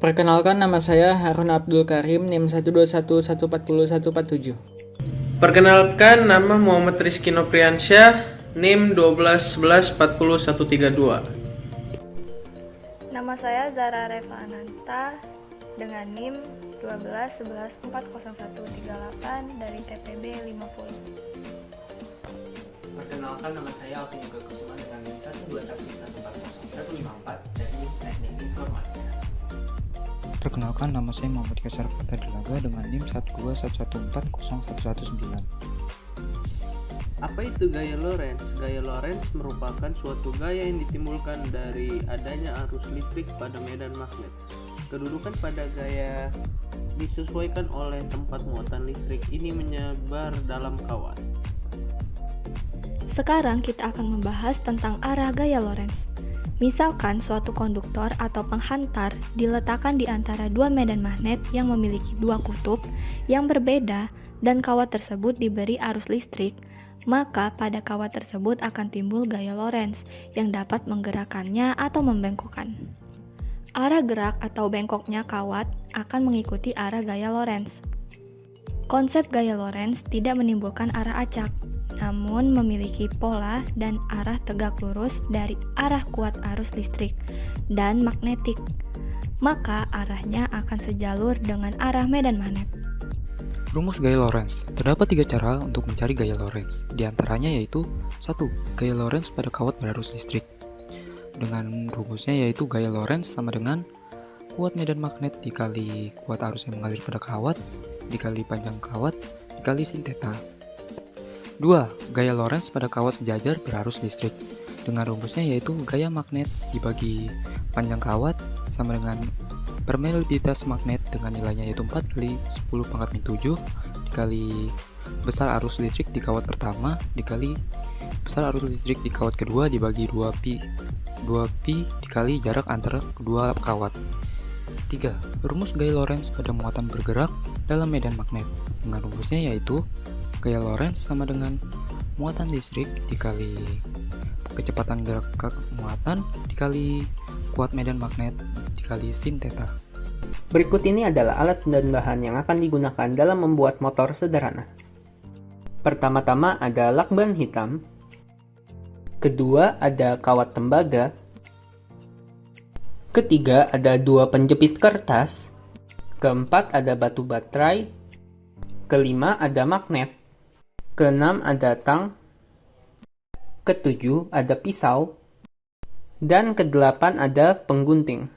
Perkenalkan, nama saya Harun Abdul Karim, NIM 121140147. Perkenalkan, nama Muhammad Rizky Nopriansyah, NIM 121140132. Nama saya Zara Reva Ananta dengan NIM 121140138 dari TPB 50. Perkenalkan, nama saya Alvin Yoga Kusuma dengan NIM 121140154 dari Teknik Informatika. Perkenalkan, nama saya Muhammad Kaisar Fatadelaga dengan NIM 121140119. Apa itu gaya Lorentz? Gaya Lorentz merupakan suatu gaya yang ditimbulkan dari adanya arus listrik pada medan magnet. Kedudukan pada gaya disesuaikan oleh tempat muatan listrik ini menyebar dalam kawat. Sekarang kita akan membahas tentang arah gaya Lorentz. Misalkan suatu konduktor atau penghantar diletakkan di antara dua medan magnet yang memiliki dua kutub yang berbeda dan kawat tersebut diberi arus listrik, maka pada kawat tersebut akan timbul gaya Lorentz yang dapat menggerakkannya atau membengkokkan. Arah gerak atau bengkoknya kawat akan mengikuti arah gaya Lorentz. Konsep gaya Lorentz tidak menimbulkan arah acak, namun memiliki pola dan arah tegak lurus dari arah kuat arus listrik dan magnetik, maka arahnya akan sejalur dengan arah medan magnet. Rumus gaya Lorentz. Terdapat 3 cara untuk mencari gaya Lorentz. Di antaranya yaitu 1. Gaya Lorentz pada kawat berarus listrik. Dengan rumusnya yaitu gaya Lorentz sama dengan kuat medan magnet dikali kuat arus yang mengalir pada kawat dikali panjang kawat dikali sin theta. 2. Gaya Lorentz pada kawat sejajar berarus listrik. Dengan rumusnya yaitu gaya magnet dibagi panjang kawat sama dengan permeabilitas magnet dengan nilainya yaitu 4 kali 10 pangkat min 7 dikali besar arus listrik di kawat pertama dikali besar arus listrik di kawat kedua dibagi 2pi dikali jarak antara kedua kawat. 3. Rumus gaya Lorentz pada muatan bergerak dalam medan magnet. Dengan rumusnya yaitu gaya Lorentz sama dengan muatan listrik dikali kecepatan gerak muatan dikali kuat medan magnet dikali sin theta. Berikut ini adalah alat dan bahan yang akan digunakan dalam membuat motor sederhana. Pertama-tama ada lakban hitam. Kedua ada kawat tembaga. Ketiga ada 2 penjepit kertas. Keempat ada batu baterai. Kelima ada magnet. Keenam ada tang. Ketujuh ada pisau. Dan kedelapan ada penggunting.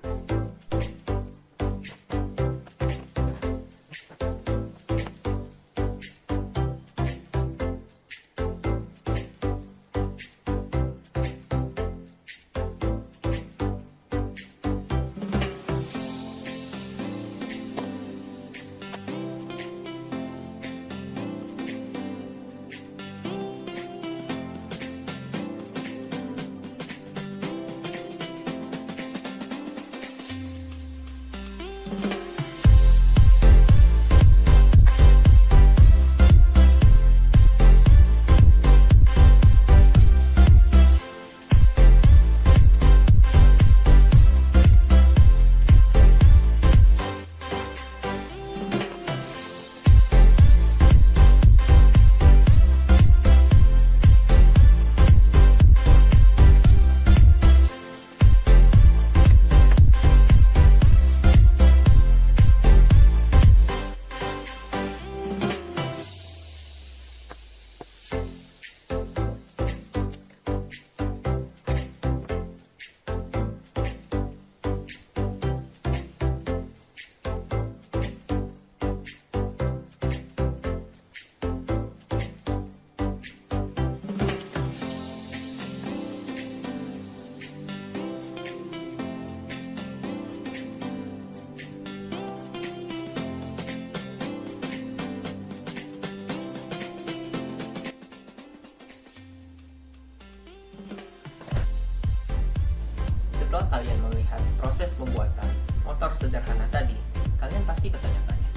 Setelah kalian melihat proses pembuatan motor sederhana tadi, kalian pasti bertanya-tanya,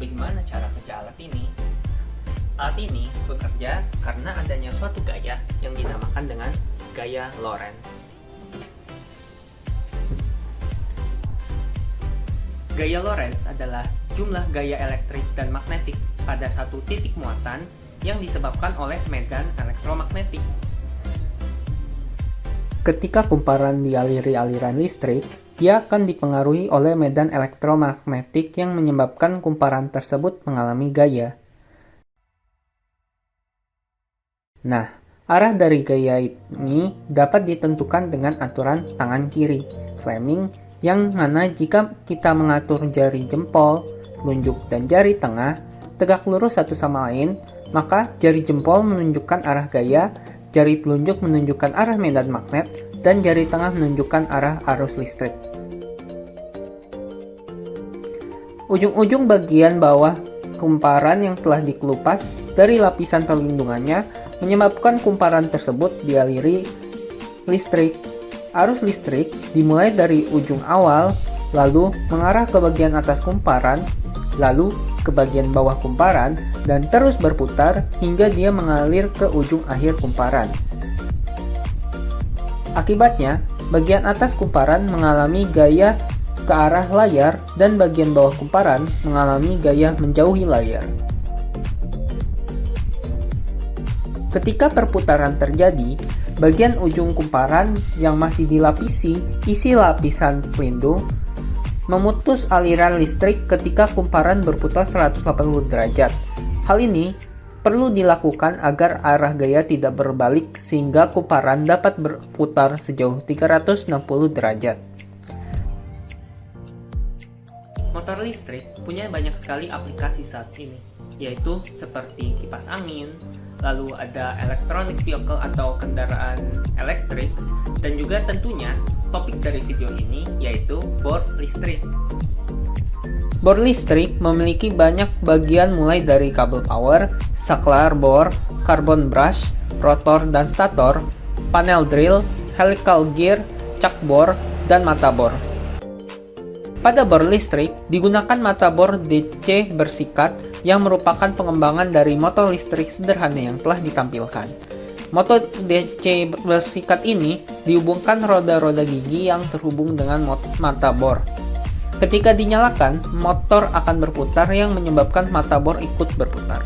bagaimana cara kerja alat ini? Alat ini bekerja karena adanya suatu gaya yang dinamakan dengan gaya Lorentz. Gaya Lorentz adalah jumlah gaya elektrik dan magnetik pada satu titik muatan yang disebabkan oleh medan elektromagnetik. Ketika kumparan dialiri aliran listrik, dia akan dipengaruhi oleh medan elektromagnetik yang menyebabkan kumparan tersebut mengalami gaya. Nah, arah dari gaya ini dapat ditentukan dengan aturan tangan kiri, Fleming, yang mana jika kita mengatur jari jempol, telunjuk, dan jari tengah tegak lurus satu sama lain, maka jari jempol menunjukkan arah gaya, jari telunjuk menunjukkan arah medan magnet, dan jari tengah menunjukkan arah arus listrik. Ujung-ujung bagian bawah kumparan yang telah dikelupas dari lapisan perlindungannya menyebabkan kumparan tersebut dialiri listrik. Arus listrik dimulai dari ujung awal, lalu mengarah ke bagian atas kumparan, lalu ke bagian bawah kumparan, dan terus berputar hingga dia mengalir ke ujung akhir kumparan. Akibatnya, bagian atas kumparan mengalami gaya ke arah layar dan bagian bawah kumparan mengalami gaya menjauhi layar. Ketika perputaran terjadi, bagian ujung kumparan yang masih dilapisi isi lapisan pelindung memutus aliran listrik ketika kumparan berputar 180 derajat. Hal ini perlu dilakukan agar arah gaya tidak berbalik sehingga kumparan dapat berputar sejauh 360 derajat. Motor listrik punya banyak sekali aplikasi saat ini, yaitu seperti kipas angin, lalu ada electronic vehicle atau kendaraan elektrik, dan juga tentunya topik dari video ini yaitu bor listrik. Bor listrik memiliki banyak bagian mulai dari kabel power, saklar bor, carbon brush, rotor dan stator, panel drill, helical gear, cak bor, dan mata bor. Pada bor listrik, digunakan mata bor DC bersikat yang merupakan pengembangan dari motor listrik sederhana yang telah ditampilkan. Motor DC bersikat ini dihubungkan roda-roda gigi yang terhubung dengan mata bor. Ketika dinyalakan, motor akan berputar yang menyebabkan mata bor ikut berputar.